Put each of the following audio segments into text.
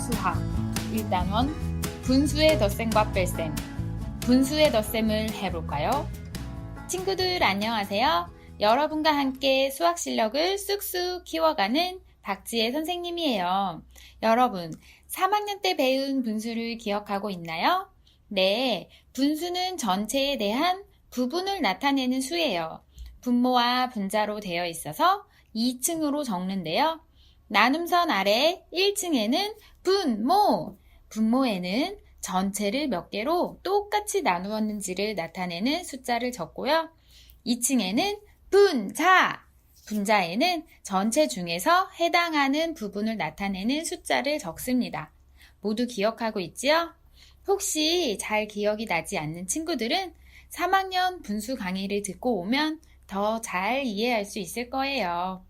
수학 1단원 분수의 덧셈과 뺄셈 분수의 덧셈을 해볼까요? 친구들 안녕하세요. 여러분과 함께 수학 실력을 쑥쑥 키워가는 박지혜 선생님이에요. 여러분 3학년 때 배운 분수를 기억하고 있나요? 네, 분수는 전체에 대한 부분을 나타내는 수예요. 분모와 분자로 되어 있어서 2층으로 적는데요. 나눔선 아래 1층에는 분모, 분모에는 전체를 몇 개로 똑같이 나누었는지를 나타내는 숫자를 적고요. 2층에는 분자, 분자에는 전체 중에서 해당하는 부분을 나타내는 숫자를 적습니다. 모두 기억하고 있지요? 혹시 잘 기억이 나지 않는 친구들은 3학년 분수 강의를 듣고 오면 더 잘 이해할 수 있을 거예요.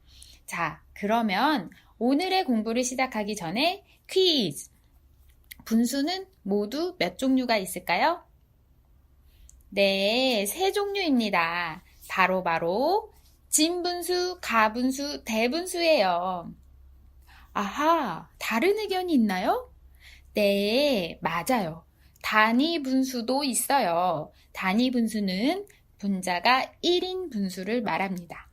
자, 그러면 오늘의 공부를 시작하기 전에 퀴즈! 분수는 모두 몇 종류가 있을까요? 네, 3종류입니다. 바로 진분수, 가분수, 대분수예요. 아하, 다른 의견이 있나요? 네, 맞아요. 단위 분수도 있어요. 단위 분수는 분자가 1인 분수를 말합니다.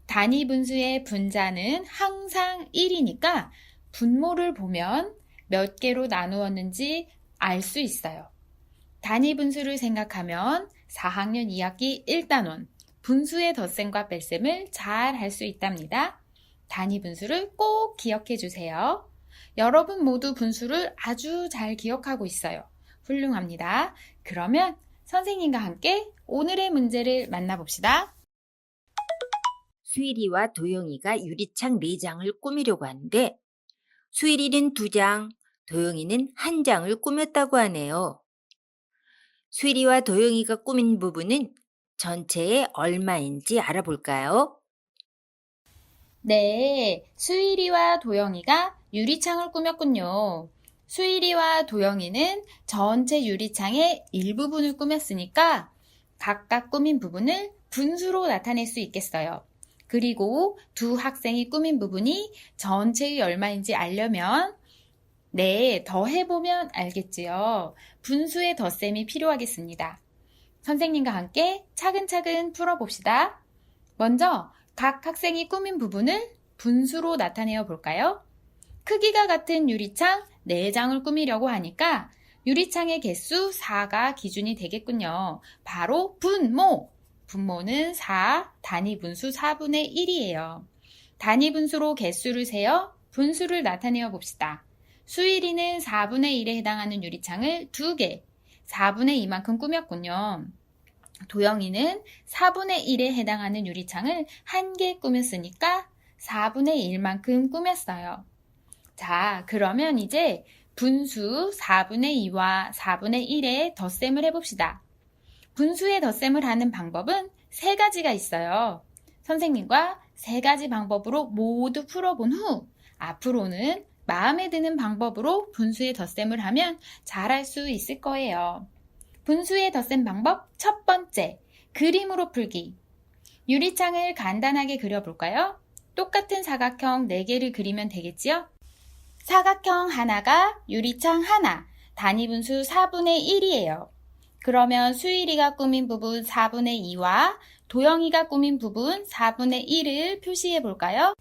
단위 분수의 분자는 항상 1이니까 분모를 보면 몇 개로 나누었는지 알 수 있어요. 단위 분수를 생각하면 4학년 2학기 1단원 분수의 덧셈과 뺄셈을 잘 할 수 있답니다. 단위 분수를 꼭 기억해 주세요. 여러분 모두 분수를 아주 잘 기억하고 있어요. 훌륭합니다. 그러면 선생님과 함께 오늘의 문제를 만나봅시다. 수일이와 도영이가 유리창 4장을 꾸미려고 하는데 수일이는 2장, 도영이는 1장을 꾸몄다고 하네요. 수일이와 도영이가 꾸민 부분은 전체에 얼마인지 알아볼까요? 네, 수일이와 도영이가 유리창을 꾸몄군요. 수일이와 도영이는 전체 유리창의 일부분을 꾸몄으니까 각각 꾸민 부분을 분수로 나타낼 수 있겠어요. 그리고 두 학생이 꾸민 부분이 전체의 얼마인지 알려면 네, 더해보면 알겠지요. 분수의 덧셈이 필요하겠습니다. 선생님과 함께 차근차근 풀어봅시다. 먼저 각 학생이 꾸민 부분을 분수로 나타내어 볼까요? 크기가 같은 유리창 4장을 꾸미려고 하니까 유리창의 개수 4가 기준이 되겠군요. 바로 분모! 분모는 4, 단위 분수 4분의 1이에요. 단위 분수로 개수를 세어 분수를 나타내어 봅시다. 수일이는 4분의 1에 해당하는 유리창을 2개, 4분의 2만큼 꾸몄군요. 도영이는 4분의 1에 해당하는 유리창을 1개 꾸몄으니까 4분의 1만큼 꾸몄어요. 자, 그러면 이제 분수 4분의 2와 4분의 1의 덧셈을 해봅시다. 분수의 덧셈을 하는 방법은 3가지가 있어요. 선생님과 3가지 방법으로 모두 풀어본 후 앞으로는 마음에 드는 방법으로 분수의 덧셈을 하면 잘할 수 있을 거예요. 분수의 덧셈 방법 첫 번째, 그림으로 풀기. 유리창을 간단하게 그려볼까요? 똑같은 사각형 4개를 그리면 되겠지요? 사각형 하나가 유리창 하나, 단위 분수 4분의 1이에요. 그러면 수일이가 꾸민 부분 4분의 2와 도영이가 꾸민 부분 4분의 1을 표시해 볼까요?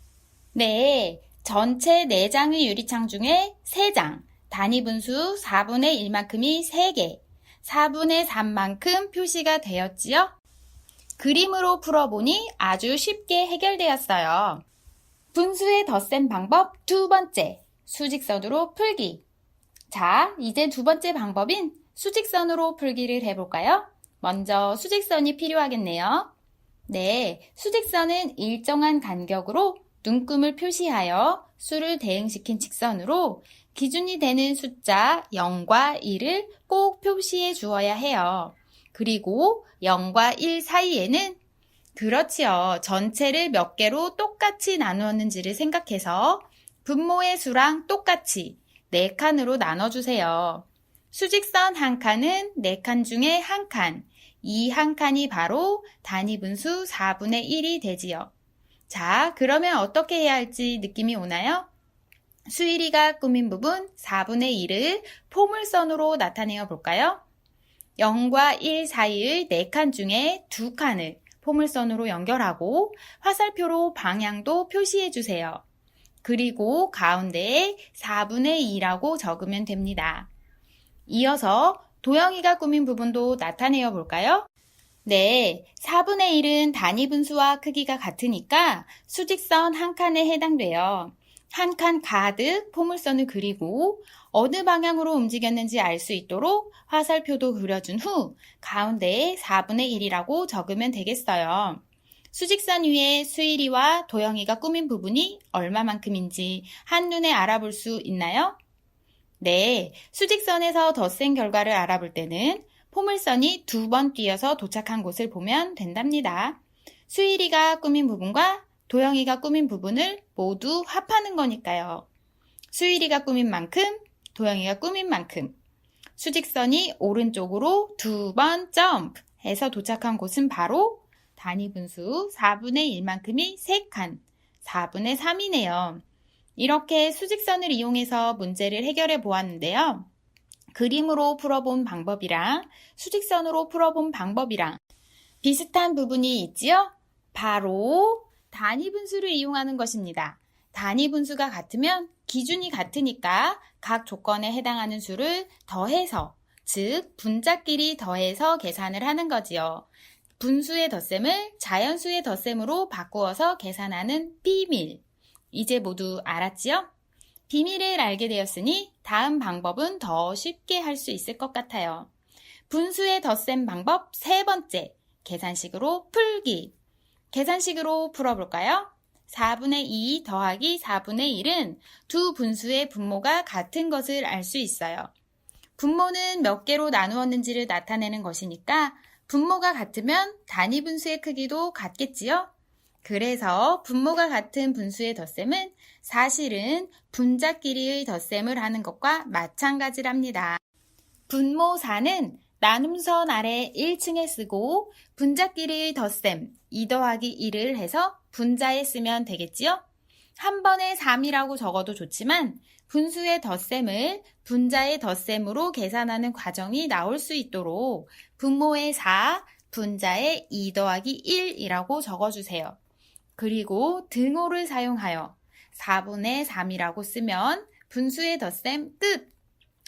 네, 전체 4장의 유리창 중에 3장, 단위 분수 4분의 1만큼이 3개, 4분의 3만큼 표시가 되었지요? 그림으로 풀어보니 아주 쉽게 해결되었어요. 분수의 덧셈 방법 두 번째, 수직선으로 풀기. 자, 이제 두 번째 방법인 수직선으로 풀기를 해볼까요? 먼저 수직선이 필요하겠네요. 네, 수직선은 일정한 간격으로 눈금을 표시하여 수를 대응시킨 직선으로 기준이 되는 숫자 0과 1을 꼭 표시해 주어야 해요. 그리고 0과 1 사이에는 그렇지요. 전체를 몇 개로 똑같이 나누었는지를 생각해서 분모의 수랑 똑같이 4칸으로 나눠주세요. 수직선 한 칸은 4칸 중에 한 칸, 이 한 칸이 바로 단위 분수 4분의 1이 되지요. 자, 그러면 어떻게 해야 할지 느낌이 오나요? 수일이가 꾸민 부분 4분의 1을 포물선으로 나타내어 볼까요? 0과 1 사이의 4칸 중에 2칸을 포물선으로 연결하고 화살표로 방향도 표시해 주세요. 그리고 가운데에 4분의 2라고 적으면 됩니다. 이어서 도영이가 꾸민 부분도 나타내어 볼까요? 네, 4분의 1은 단위 분수와 크기가 같으니까 수직선 한 칸에 해당돼요. 한 칸 가득 포물선을 그리고 어느 방향으로 움직였는지 알 수 있도록 화살표도 그려준 후 가운데에 4분의 1이라고 적으면 되겠어요. 수직선 위에 수일이와 도영이가 꾸민 부분이 얼마만큼인지 한눈에 알아볼 수 있나요? 네, 수직선에서 덧셈 결과를 알아볼 때는 포물선이 2번 뛰어서 도착한 곳을 보면 된답니다. 수일이가 꾸민 부분과 도영이가 꾸민 부분을 모두 합하는 거니까요. 수일이가 꾸민 만큼, 도영이가 꾸민 만큼. 수직선이 오른쪽으로 2번 점프해서 도착한 곳은 바로 단위 분수 4분의 1만큼이 3칸, 4분의 3이네요. 이렇게 수직선을 이용해서 문제를 해결해 보았는데요. 그림으로 풀어본 방법이랑 수직선으로 풀어본 방법이랑 비슷한 부분이 있지요? 바로 단위 분수를 이용하는 것입니다. 단위 분수가 같으면 기준이 같으니까 각 조건에 해당하는 수를 더해서, 즉 분자끼리 더해서 계산을 하는 거지요. 분수의 덧셈을 자연수의 덧셈으로 바꾸어서 계산하는 비밀. 이제 모두 알았지요? 비밀을 알게 되었으니 다음 방법은 더 쉽게 할 수 있을 것 같아요. 분수의 덧셈 방법 3번째, 계산식으로 풀기. 계산식으로 풀어볼까요? 4분의 2 더하기 4분의 1은 두 분수의 분모가 같은 것을 알 수 있어요. 분모는 몇 개로 나누었는지를 나타내는 것이니까 분모가 같으면 단위 분수의 크기도 같겠지요? 그래서 분모가 같은 분수의 덧셈은 사실은 분자끼리의 덧셈을 하는 것과 마찬가지랍니다. 분모 4는 나눔선 아래 1층에 쓰고 분자끼리의 덧셈 2 더하기 1을 해서 분자에 쓰면 되겠지요? 한 번에 3이라고 적어도 좋지만 분수의 덧셈을 분자의 덧셈으로 계산하는 과정이 나올 수 있도록 분모의 4, 분자의 2 더하기 1이라고 적어주세요. 그리고 등호를 사용하여 4분의 3이라고 쓰면 분수의 덧셈 끝!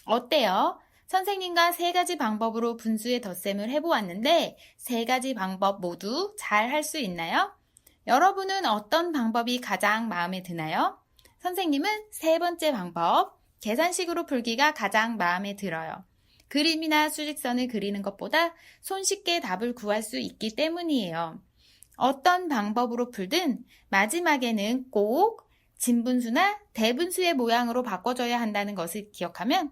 어때요? 선생님과 3가지 방법으로 분수의 덧셈을 해보았는데 3가지 방법 모두 잘 할 수 있나요? 여러분은 어떤 방법이 가장 마음에 드나요? 선생님은 3번째 방법, 계산식으로 풀기가 가장 마음에 들어요. 그림이나 수직선을 그리는 것보다 손쉽게 답을 구할 수 있기 때문이에요. 어떤 방법으로 풀든 마지막에는 꼭 진분수나 대분수의 모양으로 바꿔줘야 한다는 것을 기억하면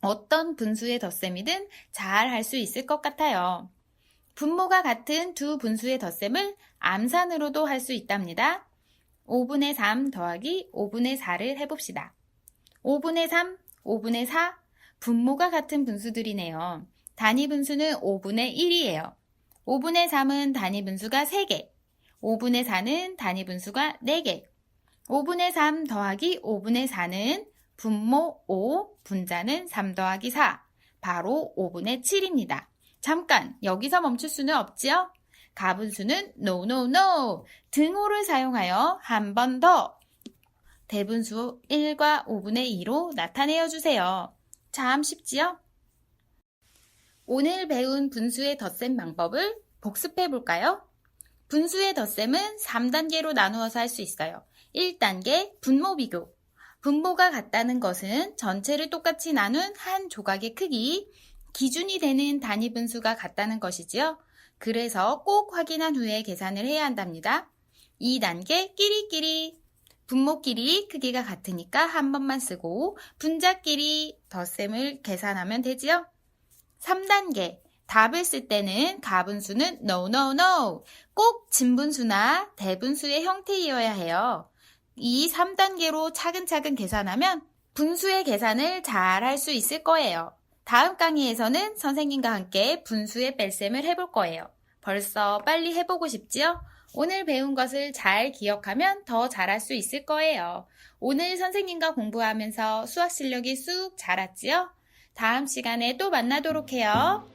어떤 분수의 덧셈이든 잘 할 수 있을 것 같아요. 분모가 같은 두 분수의 덧셈을 암산으로도 할 수 있답니다. 5분의 3 더하기 5분의 4를 해봅시다. 5분의 3, 5분의 4, 분모가 같은 분수들이네요. 단위 분수는 5분의 1이에요. 5분의 3은 단위 분수가 3개, 5분의 4는 단위 분수가 4개, 5분의 3 더하기 5분의 4는 분모 5, 분자는 3 더하기 4, 바로 5분의 7입니다. 잠깐, 여기서 멈출 수는 없지요? 가분수는 no, no, no! 등호를 사용하여 한 번 더 대분수 1과 5분의 2로 나타내어 주세요. 참 쉽지요? 오늘 배운 분수의 덧셈 방법을 복습해 볼까요? 분수의 덧셈은 3단계로 나누어서 할 수 있어요. 1단계 분모 비교. 분모가 같다는 것은 전체를 똑같이 나눈 한 조각의 크기, 기준이 되는 단위 분수가 같다는 것이지요. 그래서 꼭 확인한 후에 계산을 해야 한답니다. 2단계 끼리끼리. 분모끼리 크기가 같으니까 한 번만 쓰고 분자끼리 덧셈을 계산하면 되지요. 3단계 답을 쓸 때는 가분수는 no, no, no. 꼭 진분수나 대분수의 형태이어야 해요. 이 3단계로 차근차근 계산하면 분수의 계산을 잘 할 수 있을 거예요. 다음 강의에서는 선생님과 함께 분수의 뺄셈을 해볼 거예요. 벌써 빨리 해보고 싶지요? 오늘 배운 것을 잘 기억하면 더 잘할 수 있을 거예요. 오늘 선생님과 공부하면서 수학 실력이 쑥 자랐지요? 다음 시간에 또 만나도록 해요.